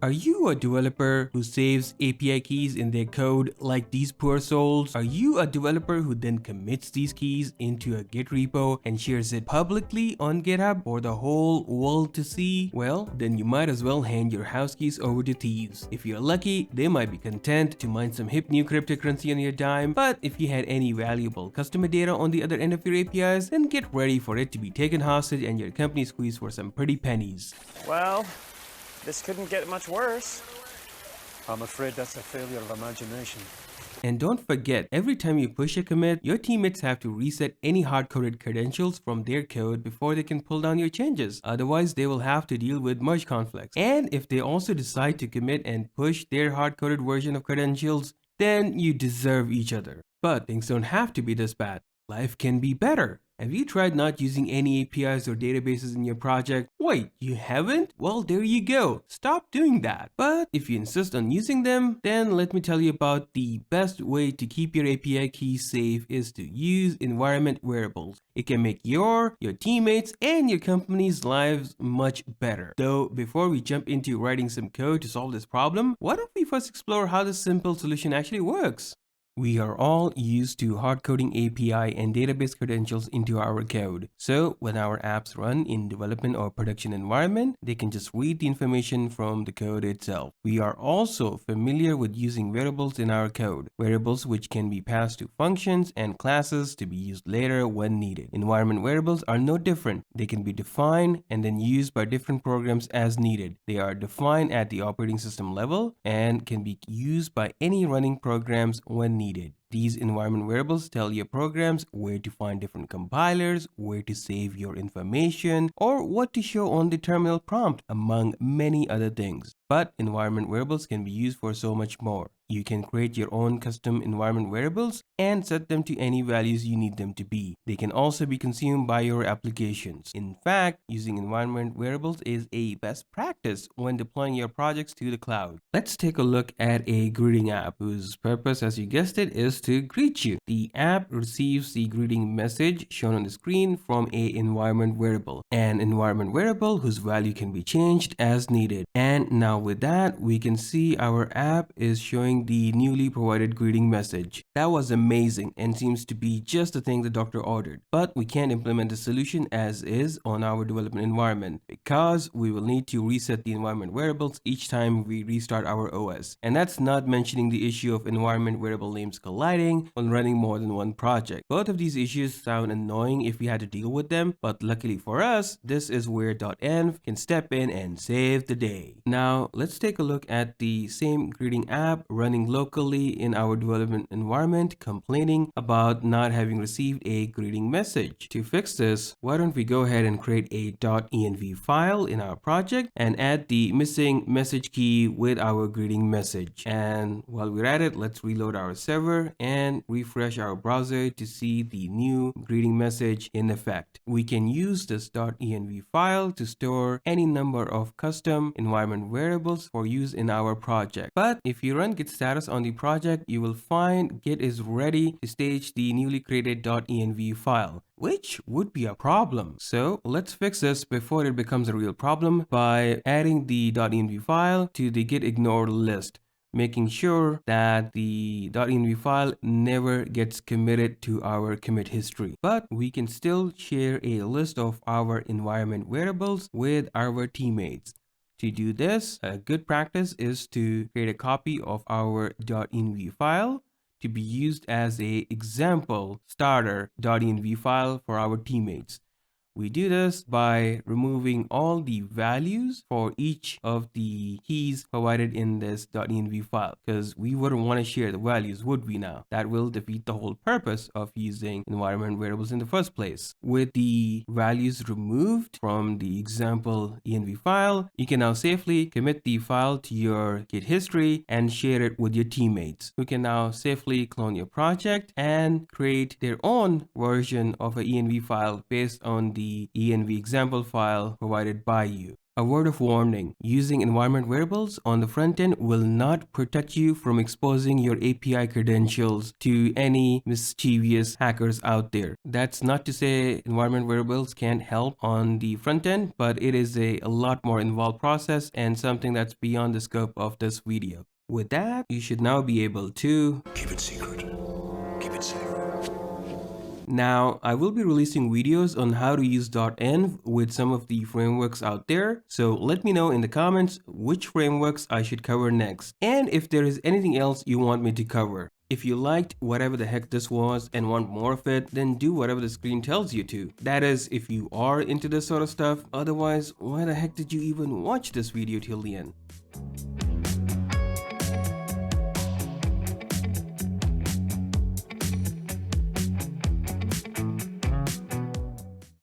Are you a developer who saves API keys in their code like these poor souls? Are you a developer who then commits these keys into a Git repo and shares it publicly on GitHub for the whole world to see? Well, then you might as well hand your house keys over to thieves. If you're lucky, they might be content to mine some hip new cryptocurrency on your dime, but if you had any valuable customer data on the other end of your APIs, then get ready for it to be taken hostage and your company squeezed for some pretty pennies. Well, this couldn't get much worse. I'm afraid that's a failure of imagination. And don't forget, every time you push a commit, your teammates have to reset any hard-coded credentials from their code before they can pull down your changes. Otherwise, they will have to deal with merge conflicts. And if they also decide to commit and push their hard-coded version of credentials, then you deserve each other. But things don't have to be this bad. Life can be better. Have you tried not using any APIs or databases in your project? Wait, you haven't? Well, there you go. Stop doing that. But if you insist on using them, then let me tell you about the best way to keep your API keys safe is to use environment variables. It can make your teammates, and your company's lives much better. Though, before we jump into writing some code to solve this problem, why don't we first explore how this simple solution actually works? We are all used to hard-coding API and database credentials into our code. So when our apps run in development or production environment, they can just read the information from the code itself. We are also familiar with using variables in our code, variables which can be passed to functions and classes to be used later when needed. Environment variables are no different. They can be defined and then used by different programs as needed. They are defined at the operating system level and can be used by any running programs when needed. These environment variables tell your programs where to find different compilers, where to save your information, or what to show on the terminal prompt, among many other things. But environment variables can be used for so much more. You can create your own custom environment variables and set them to any values you need them to be. They can also be consumed by your applications. In fact, using environment variables is a best practice when deploying your projects to the cloud. Let's take a look at a greeting app whose purpose, as you guessed it, is to greet you. The app receives the greeting message shown on the screen from an environment variable, an environment variable whose value can be changed as needed. And now with that, we can see our app is showing the newly provided greeting message. That was amazing and seems to be just the thing the doctor ordered. But we can't implement the solution as is on our development environment because we will need to reset the environment variables each time we restart our OS. And that's not mentioning the issue of environment variable names colliding when running more than one project. Both of these issues sound annoying if we had to deal with them, but luckily for us, this is where dotenv can step in and save the day. Now, let's take a look at the same greeting app running locally in our development environment, complaining about not having received a greeting message. To fix this, why don't we go ahead and create a .env file in our project and add the missing message key with our greeting message. And while we're at it, let's reload our server and refresh our browser to see the new greeting message in effect. We can use this .env file to store any number of custom environment variables for use in our project. But if you run git status on the project, you will find Git is ready to stage the newly created .env file, which would be a problem. So let's fix this before it becomes a real problem by adding the .env file to the git ignore list, making sure that the .env file never gets committed to our commit history. But we can still share a list of our environment variables with our teammates. To do this, a good practice is to create a copy of our .env file to be used as an example starter.env file for our teammates. We do this by removing all the values for each of the keys provided in this .env file, because we wouldn't want to share the values, would we now? That will defeat the whole purpose of using environment variables in the first place. With the values removed from the example env file, you can now safely commit the file to your Git history and share it with your teammates, who can now safely clone your project and create their own version of an env file based on the env example file provided by you. A word of warning, using environment variables on the front end will not protect you from exposing your API credentials to any mischievous hackers out there. That's not to say environment variables can't help on the front end, but it is a lot more involved process and something that's beyond the scope of this video. With that, you should now be able to keep it secret. Keep it safe. Now, I will be releasing videos on how to use dotenv with some of the frameworks out there, so let me know in the comments which frameworks I should cover next, and if there is anything else you want me to cover. If you liked whatever the heck this was and want more of it, then do whatever the screen tells you to. That is, if you are into this sort of stuff. Otherwise, why the heck did you even watch this video till the end?